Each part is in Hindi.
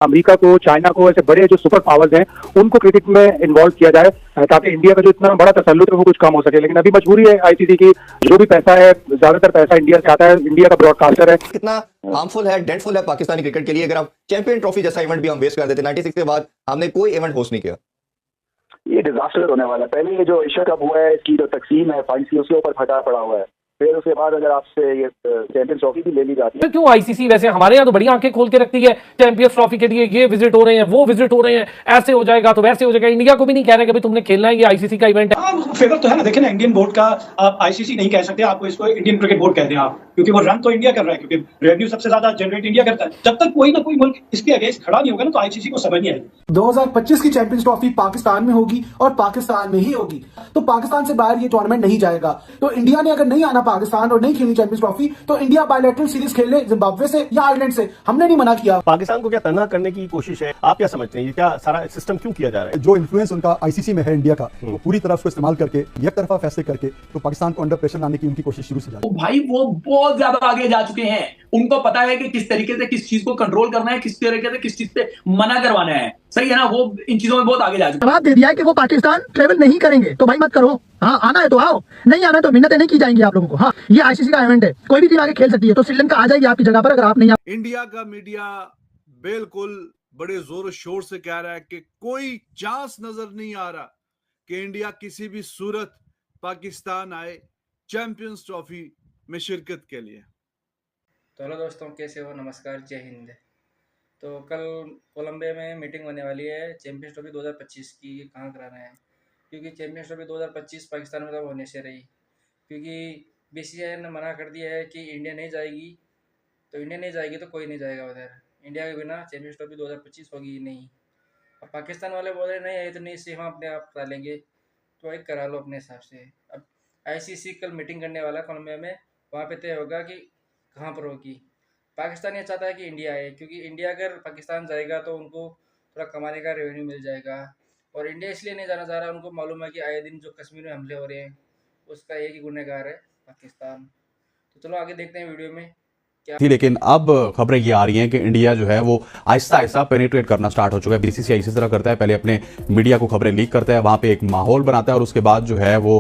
अमेरिका को, चाइना को, ऐसे बड़े जो सुपर पावर्स हैं उनको क्रिकेट में इन्वॉल्व किया जाए ताकि इंडिया का जो इतना बड़ा तसल्लुत है वो कुछ कम हो सके। लेकिन अभी मजबूरी है आईसीसी की, जो भी पैसा है ज्यादातर पैसा इंडिया से आता है, इंडिया का ब्रॉडकास्टर है। कितना हार्मफुल है, डेडफुल है पाकिस्तानी क्रिकेट के लिए। अगर आप चैंपियन ट्रॉफी जैसा इवेंट भी हम वेस्ट कर देते, 96 के बाद हमने कोई इवेंट होस्ट नहीं किया। ये डिजास्टर होने वाला है। पहले ये जो एशिया कप हुआ है, इसकी जो तकसीम है फाइनल उसके ऊपर फटा पड़ा हुआ है। फिर उसके बाद अगर आपसे ये चैंपियंस ट्रॉफी भी ले ली जाती है, तो क्यों आईसीसी वैसे हमारे यहाँ तो बड़ी आंखें खोल के रखती है चैंपियंस ट्रॉफी के लिए, ये विजिट हो रहे हैं, वो विजिट हो रहे हैं, ऐसे हो जाएगा तो वैसे हो जाएगा। इंडिया को भी नहीं कह रहे कि भाई तुमने खेलना है, ये आईसीसी का इवेंट है। फेवर तो है ना, देखे ना इंडियन बोर्ड का, आप आईसीसी नहीं कह सकते, आपको इसको इंडियन क्रिकेट बोर्ड कहते हैं आप, क्योंकि वो रन तो इंडिया कर रहा है, क्योंकि रेवेन्यू सबसे ज्यादा जनरेट इंडिया करता है। जब तक कोई ना कोई मुल्क इसके अगेंस्ट खड़ा नहीं होगा ना, तो आईसीसी को समझ नहीं आएगी। 2025 की चैंपियंस ट्रॉफी पाकिस्तान में होगी और पाकिस्तान में ही होगी, तो पाकिस्तान से बाहर ये टूर्नामेंट नहीं जाएगा। तो इंडिया ने अगर नहीं आना पाकिस्तान और नहीं खेलनी चैंपियंस ट्रॉफी, तो इंडिया बायलैटरल सीरीज खेल ले जिम्बाब्वे से या आयरलैंड से, हमने नहीं मना किया। पाकिस्तान को क्या तनहा करने की कोशिश है? आप क्या समझते हैं, ये क्या सारा सिस्टम क्यों किया जा रहा है? जो इन्फ्लुएंस उनका आईसीसी में है इंडिया का, वो पूरी तरह उसको इस्तेमाल करके एक तरफा फैसले करके तो पाकिस्तान को अंडर प्रेशर लाने की उनकी कोशिश शुरू से जारी। तो भाई वो बहुत ज्यादा आगे जा चुके हैं, उनको पता है कि किस तरीके से किस चीज को कंट्रोल करना है, किस तरीके से किस चीज से मना करवाना है। सही है ना, वो इन चीजों में बहुत आगे जा चुके हैं। जवाब दे दिया है कि वो पाकिस्तान ट्रेवल नहीं करेंगे, तो भाई मत करो। हाँ, आना है तो आओ, नहीं आना है तो मिन्नतें नहीं की जाएंगी आप लोगों को। हाँ, ये आईसीसी का इवेंट है, कोई भी टीम आगे खेल सकती है, तो श्रीलंका आ जाएगी आपकी जगह पर अगर आप नहीं। इंडिया का मीडिया बिल्कुल बड़े जोर शोर से कह रहा है कि कोई चांस नजर नहीं आ रहा कि इंडिया किसी भी सूरत पाकिस्तान आए चैंपियंस ट्रॉफी में शिरकत के लिए। तो हेलो दोस्तों, कैसे हो? नमस्कार, जय हिंद। तो कल कोलंबिया में मीटिंग होने वाली है चैंपियंस ट्रॉफी 2025 की, कहाँ कराना है, क्योंकि चैंपियंस ट्रॉफी 2025 पाकिस्तान में तब होने से रही, क्योंकि बीसीसीआई ने मना कर दिया है कि इंडिया नहीं जाएगी, तो इंडिया नहीं जाएगी तो कोई नहीं जाएगा उधर। इंडिया के बिना चैंपियंस ट्रॉफी 2025 होगी ही नहीं। अब पाकिस्तान वाले बोल रहे नहीं है तो नहीं, इसे हम अपने आप करा लेंगे, तो एक करा लो अपने हिसाब से। अब आईसीसी कल मीटिंग करने वाला कोलंबिया में, वहाँ पे तय होगा कि कहाँ पर होगी। पाकिस्तान ये चाहता है कि इंडिया आए, क्योंकि इंडिया अगर पाकिस्तान जाएगा तो उनको थोड़ा कमाने का रेवेन्यू मिल जाएगा। और इंडिया इसलिए नहीं जाना चाह रहा, उनको मालूम है कि आए दिन जो कश्मीर में हमले हो रहे हैं उसका एक ही गुनहगार है पाकिस्तान। तो चलो आगे देखते हैं वीडियो में थी। लेकिन अब खबरें ये आ रही हैं कि इंडिया जो है वो आहिस्ता आहिस्ता पेनिट्रेट करना स्टार्ट हो चुका है। बीसीसीआई इसी तरह करता है, पहले अपने मीडिया को खबरें लीक करता है, वहां पे एक माहौल बनाता है और उसके बाद जो है वो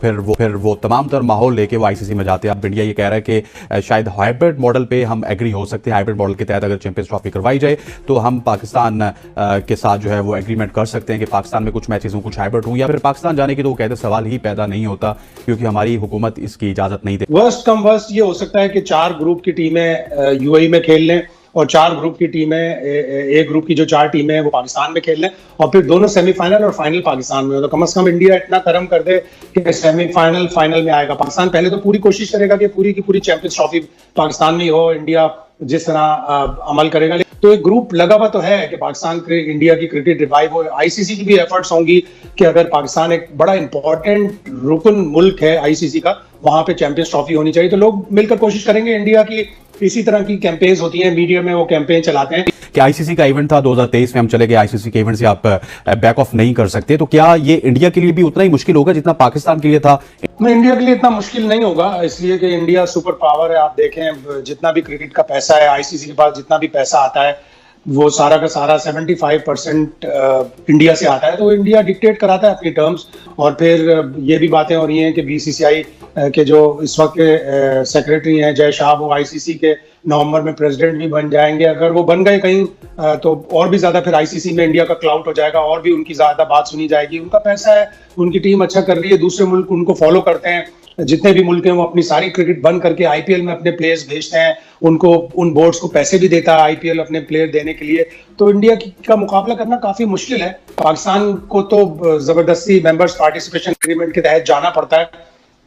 फिर वो तमाम तर माहौल लेके वो आईसीसी में जाते हैं। अब इंडिया ये कह रहा है कि शायद हाइब्रिड मॉडल पे हम एग्री हो सकते हैं, हाइब्रिड मॉडल के तहत अगर चैंपियंस ट्रॉफी करवाई जाए तो हम पाकिस्तान के साथ जो है वो एग्रीमेंट कर सकते हैं कि पाकिस्तान में कुछ मैचेस हों, कुछ हाइब्रिड हों, या फिर पाकिस्तान जाने की तो वो कहते सवाल ही पैदा नहीं होता क्योंकि हमारी हुकूमत इसकी इजाजत नहीं देती। वर्स्ट कम वर्स्ट ये हो सकता है कि 4 ग्रुप की टीमें यूएई में खेल लें और 4 ग्रुप की टीमें, एक ग्रुप की जो 4 टीमें हैं वो पाकिस्तान में खेल लें और फिर दोनों सेमीफाइनल और फाइनल पाकिस्तान में हो। तो कम से कम इंडिया इतना कर्म कर दे कि सेमीफाइनल फाइनल में आएगा पाकिस्तान। पहले तो पूरी कोशिश करेगा कि पूरी की पूरी चैंपियंस ट्रॉफी पाकिस्तान में हो, इंडिया जिस तरह अमल करेगा। तो एक ग्रुप लगा हुआ तो है कि पाकिस्तान के इंडिया की क्रिकेट रिवाइव हो। आईसीसी की भी एफर्ट्स होंगी कि अगर पाकिस्तान एक बड़ा इंपॉर्टेंट रुकन मुल्क है आईसीसी का, वहां पे चैंपियंस ट्रॉफी होनी चाहिए। तो लोग मिलकर कोशिश करेंगे। इंडिया की इसी तरह की कैंपेन्स होती हैं, मीडिया में वो कैंपेन चलाते हैं कि आईसीसी का इवेंट था 2023 में, हम चले गए, आईसीसी के इवेंट से आप बैक ऑफ नहीं कर सकते। तो क्या ये इंडिया के लिए भी उतना ही मुश्किल होगा जितना पाकिस्तान के लिए था? इंडिया के लिए इतना मुश्किल नहीं होगा, इसलिए कि इंडिया सुपर पावर है। आप देखें जितना भी क्रिकेट का पैसा है, आईसीसी के पास जितना भी पैसा आता है वो सारा का सारा 75% इंडिया से आता है। तो इंडिया डिक्टेट कराता है अपनी टर्म्स। और फिर ये भी बातें हो रही हैं कि बीसीसीआई के जो इस वक्त के सेक्रेटरी हैं जय शाह, वो आईसीसी के नवंबर में प्रेसिडेंट भी बन जाएंगे। अगर वो बन गए कहीं तो और भी ज्यादा फिर आईसीसी में इंडिया का क्लाउड हो जाएगा और भी उनकी ज्यादा बात सुनी जाएगी। उनका पैसा है, उनकी टीम अच्छा कर रही है, दूसरे मुल्क उनको फॉलो करते हैं। जितने भी मुल्क हैं वो अपनी सारी क्रिकेट बंद करके आईपीएल में अपने प्लेयर्स भेजते हैं, उनको उन बोर्ड्स को पैसे भी देता है आईपीएल अपने प्लेयर देने के लिए। तो इंडिया का मुकाबला करना काफी मुश्किल है। पाकिस्तान को तो जबरदस्ती मेंबर्स पार्टिसिपेशन एग्रीमेंट के तहत जाना पड़ता है,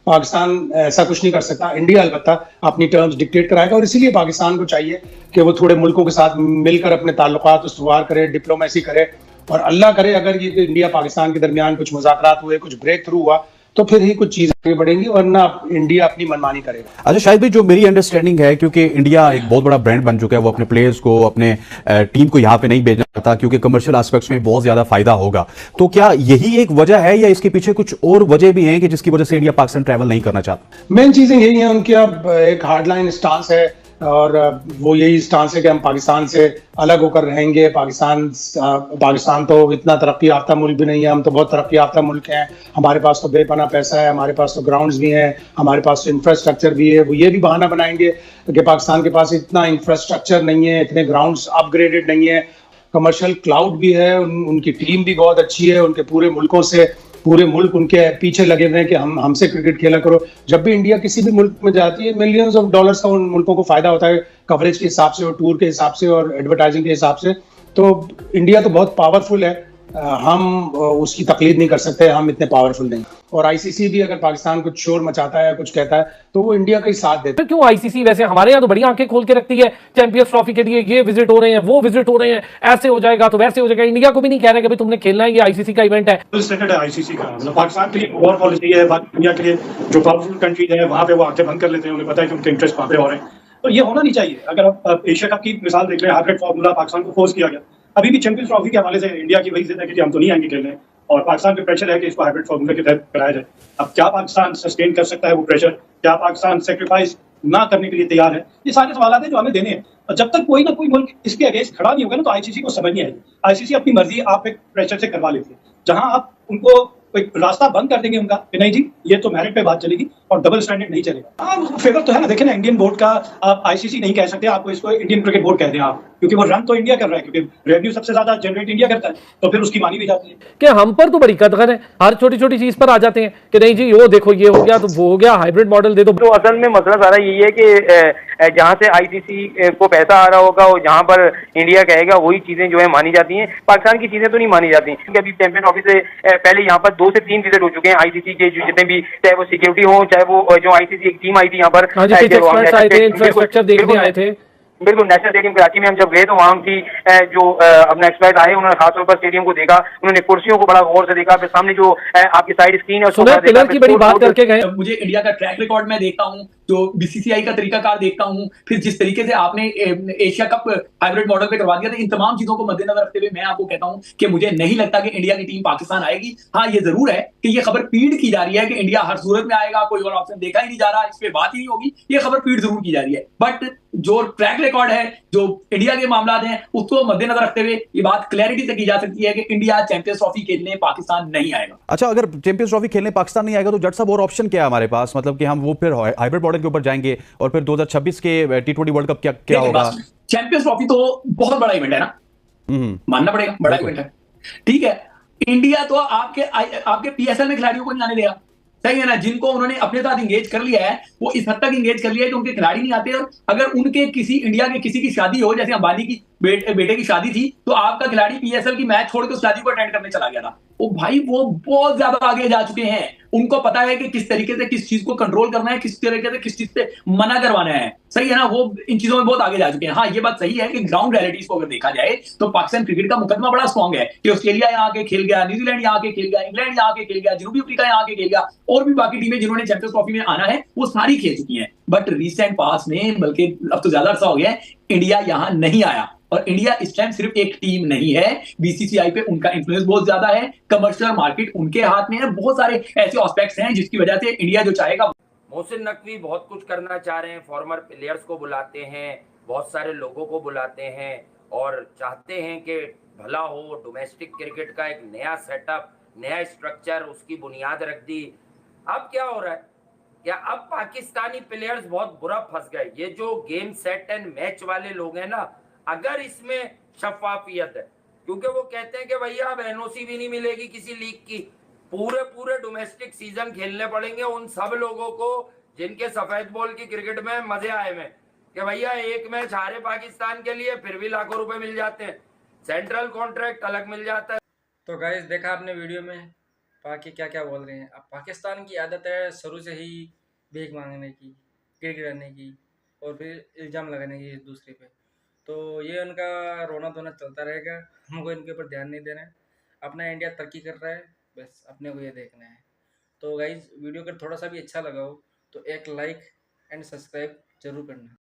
पाकिस्तान ऐसा कुछ नहीं कर सकता। इंडिया अलबत्ता अपनी टर्म्स डिक्टेट कराएगा और इसीलिए पाकिस्तान को चाहिए कि वो थोड़े मुल्कों के साथ मिलकर अपने ताल्लुकात उस्तवार करे, डिप्लोमेसी करे। और अल्लाह करे अगर ये इंडिया पाकिस्तान के दरमियान कुछ मुज़ाकरात हुए, कुछ ब्रेक थ्रू हुआ, तो फिर ही कुछ चीजें आगे बढ़ेंगी, वरना इंडिया अपनी मनमानी करेगा। अच्छा शायद भी जो मेरी अंडरस्टैंडिंग है, क्योंकि इंडिया एक बहुत बड़ा ब्रांड बन चुका है, वो अपने प्लेयर्स को, अपने टीम को यहाँ पे नहीं भेजना चाहता क्योंकि कमर्शियल एस्पेक्ट्स में बहुत ज्यादा फायदा होगा। तो क्या यही एक वजह है या इसके पीछे कुछ और वजह भी है कि जिसकी वजह से इंडिया पाकिस्तान ट्रैवल नहीं करना चाहता? मेन चीजें यही है उनकी। अब एक हार्डलाइन स्टांस है और वो यही स्टांस है कि हम पाकिस्तान से अलग होकर रहेंगे। पाकिस्तान तो इतना तरक्की याफ्ता मुल्क भी नहीं है, हम तो बहुत तरक्की याफ्ता मुल्क हैं। हमारे पास तो बेपना पैसा है, हमारे पास तो ग्राउंड्स भी हैं, हमारे पास तो इंफ्रास्ट्रक्चर भी है। वो ये भी बहाना बनाएंगे कि पाकिस्तान के पास इतना इंफ्रास्ट्रक्चर नहीं है, इतने ग्राउंड्स अपग्रेडेड नहीं है, कमर्शियल क्लाउड भी है, उनकी टीम भी बहुत अच्छी है, उनके पूरे मुल्क उनके पीछे लगे हुए हैं कि हमसे क्रिकेट खेला करो। जब भी इंडिया किसी भी मुल्क में जाती है, मिलियंस ऑफ डॉलर्स का उन मुल्कों को फायदा होता है, कवरेज के हिसाब से और टूर के हिसाब से और एडवर्टाइजिंग के हिसाब से। तो इंडिया तो बहुत पावरफुल है, हम उसकी तकलीद नहीं कर सकते, हम इतने पावरफुल नहीं। और आईसीसी भी अगर पाकिस्तान कुछ शोर मचाता है, कुछ कहता है, तो वो इंडिया का ही साथ देता है। क्यों आईसीसी वैसे हमारे यहाँ तो बड़ी आंखें खोल के रखती है चैंपियंस ट्रॉफी के लिए, ये विजिट हो रहे हैं, वो विजिट हो रहे हैं, ऐसे हो जाएगा तो वैसे हो जाएगा। इंडिया को भी नहीं कह रहे कि भाई तुमने खेलना है, ये आईसीसी का इवेंट है। स्टैंडर्ड है आईसीसी का, मतलब पाकिस्तान के लिए बहुत पॉलिसी है, बाकी दुनिया के लिए जो पावरफुल कंट्रीज है वहाँ पे वो आंखें बंद कर लेते हैं, उन्हें पता है कि उनके इंटरेस्ट वहाँ पे हो रहे हैं। तो ये होना नहीं चाहिए। अगर आप एशिया कप की मिसाल देख लें, हाइब्रिड फॉर्मूला पाकिस्तान को फोर्स किया गया, अभी भी चैंपियंस ट्रॉफी के हवाले से इंडिया की वही जिद है कि हम तो नहीं आएंगे खेलने, और पाकिस्तान पे प्रेशर है कि इसको हाइब्रिड फॉर्मूले के तहत कराया जाए। अब क्या पाकिस्तान सस्टेन कर सकता है वो प्रेशर? क्या पाकिस्तान सेक्रीफाइस ना करने के लिए तैयार है? ये सारे सवाल हैं जो हमें देने हैं, और जब तक कोई ना कोई मुल्क इसके अगेंस्ट खड़ा नहीं होगा ना, तो आईसीसी को समझ नहीं आएगी। आईसीसी अपनी मर्जी आप पे प्रेशर से करवा लेती है, जहां आप उनको एक रास्ता बंद कर देंगे उनका कि नहीं जी ये तो मेरिट पे बात चलेगी और डबल स्टैंडर्ड नहीं चलेगा। हाँ, उसको फेवर तो है ना। देखिए ना, इंडियन बोर्ड का आप आईसीसी नहीं कह सकते, आपको इसको इंडियन क्रिकेट बोर्ड कहते हैं आप, क्योंकि वो रन तो इंडिया कर रहा है, क्योंकि रेवेन्यू सबसे ज्यादा जनरेट इंडिया करता है, तो फिर उसकी मानी भी जाती है। कि हम पर तो बड़ी कदर है, हर छोटी छोटी चीज पर आ जाते हैं कि नहीं जी वो देखो ये हो गया तो वो हो गया, हाइब्रिड मॉडल दे दो। तो असल में मसला सारा यही है कि जहाँ से आईसीसी को पैसा आ रहा होगा और जहाँ पर इंडिया कहेगा वही चीजें जो है मानी जाती हैं। पाकिस्तान की चीजें तो नहीं मानी जाती, क्योंकि अभी चैंपियन ट्रॉफी से पहले यहाँ पर 2 से 3 विजिट हो चुके हैं आईसीसी के, जो जितने भी, चाहे वो सिक्योरिटी हो, चाहे वो जो आईसीसी एक टीम आई थी यहाँ पर, इंफ्रास्ट्रक्चर देखने आए थे। बिल्कुल, नेशनल स्टेडियम कराची में हम जब गए तो वहाँ की जो अपना एक्सपर्ट आए, उन्होंने खासतौर पर स्टेडियम को देखा, उन्होंने कुर्सियों को बड़ा गौर से देखा, फिर सामने जो आपकी साइड स्क्रीन है पिलर की बड़ी बात करके गए। मुझे इंडिया का ट्रैक रिकॉर्ड में देखता हूँ, जो बीसीसीआई का तरीकाकार देखता हूँ, फिर जिस तरीके से आपने एशिया कप हाइब्रिड मॉडल पे करवा दिया था, इन तमाम चीजों को मद्देनजर रखते हुए मैं आपको कहता हूँ कि मुझे नहीं लगता कि इंडिया की टीम पाकिस्तान आएगी। हाँ, ये जरूर है कि ये खबर फीड की जा रही है कि इंडिया हर सूरत में आएगा, कोई और ऑप्शन देखा ही नहीं जा रहा, इस पे बात ही नहीं होगी, ये खबर फीड जरूर की जा रही है। बट जो ट्रैक रिकॉर्ड है, जो इंडिया के मामला हैं, उसको मद्देनजर रखते हुए ये बात क्लैरिटी से की जा सकती है कि इंडिया चैंपियंस ट्रॉफी खेलने पाकिस्तान नहीं आएगा। अच्छा, अगर चैंपियंस ट्रॉफी खेलने पाकिस्तान नहीं आएगा तो जट साहब और ऑप्शन क्या है हमारे पास? मतलब कि हम वो फिर हाइब्रिड मॉडल के ऊपर जाएंगे और फिर 2026 के T20 वर्ल्ड कप क्या होगा? चैंपियंस ट्रॉफी तो बहुत बड़ा इवेंट है ना, मानना पड़ेगा, बड़ा इवेंट है, ठीक है। इंडिया तो आपके पीएसएल में खिलाड़ियों को नहीं आने देगा, सही है ना। जिनको उन्होंने अपने साथ इंगेज कर लिया है, वो इस हद तक इंगेज कर लिया है कि उनके खिलाड़ी नहीं आते। और अगर उनके इंडिया के किसी की शादी हो, जैसे अंबानी की बेटे की शादी थी, तो आपका खिलाड़ी पीएसएल की मैच छोड़ के उस शादी को अटेंड करने चला गया था। वो भाई वो बहुत ज्यादा आगे जा चुके हैं, उनको पता है कि किस तरीके से किस चीज को कंट्रोल करना है, किस तरीके से किस चीज से मना करवाना है, सही है ना। वो इन चीजों में बहुत आगे जा चुके हैं। हाँ, ये बात सही है कि ग्राउंड रियलिटीज को अगर देखा जाए तो पाकिस्तान क्रिकेट का मुकदमा बड़ा स्ट्रॉन्ग है कि ऑस्ट्रेलिया यहाँ आके खेल गया, न्यूजीलैंड यहाँ आके खेल गया, इंग्लैंड यहाँ आके खेल गया, जनूबी अफ्रीका यहाँ आके खेल गया, और भी बाकी टीमें जिन्होंने चैंपियंस ट्रॉफी में आना है वो सारी खेल चुकी हैं। बट रिसेंट पास में, बल्कि अब तो ज्यादा अर्सा हो गया है, इंडिया यहाँ नहीं आया। और इंडिया इस टाइम सिर्फ एक टीम नहीं है, बीसीसीआई पे उनका इन्फ्लुएंस बहुत ज्यादा है, कमर्शियल मार्केट उनके हाथ में है, बहुत सारे ऐसे एस्पेक्ट्स हैं जिसकी वजह से इंडिया जो चाहेगा। मोहसिन नकवी बहुत कुछ करना चाह रहे हैं, फॉर्मर प्लेयर्स को बुलाते हैं, बहुत सारे लोगों को बुलाते हैं और चाहते हैं कि भला हो, डोमेस्टिक क्रिकेट का एक नया सेटअप, नया स्ट्रक्चर, उसकी बुनियाद रख दी। अब क्या हो रहा है, क्या अब पाकिस्तानी प्लेयर्स बहुत बुरा फंस गए। ये जो गेम सेट एंड मैच वाले लोग हैं ना, अगर इसमें शफाफियत है, क्योंकि वो कहते हैं कि भैया अब एनओसी भी नहीं मिलेगी किसी लीग की, पूरे डोमेस्टिक सीजन खेलने पड़ेंगे उन सब लोगों को जिनके सफेद बॉल की क्रिकेट में मजे आए हुए, कि भैया एक मैच हारे पाकिस्तान के लिए फिर भी लाखों रुपए मिल जाते हैं, सेंट्रल कॉन्ट्रैक्ट अलग मिल जाता है। तो गाइस, देखा आपने वीडियो में पाकि क्या क्या बोल रहे हैं। अब पाकिस्तान की आदत है शुरू से ही भीख मांगने की, गिड़ गिराने की और फिर इल्ज़ाम लगाने की एक दूसरे पे। तो ये उनका रोना धोना चलता रहेगा, हमको इनके ऊपर ध्यान नहीं देना है। अपना इंडिया तरक्की कर रहा है, बस अपने को ये देखना है। तो गाइज, वीडियो अगर थोड़ा सा भी अच्छा लगा हो तो एक लाइक एंड सब्सक्राइब जरूर करना।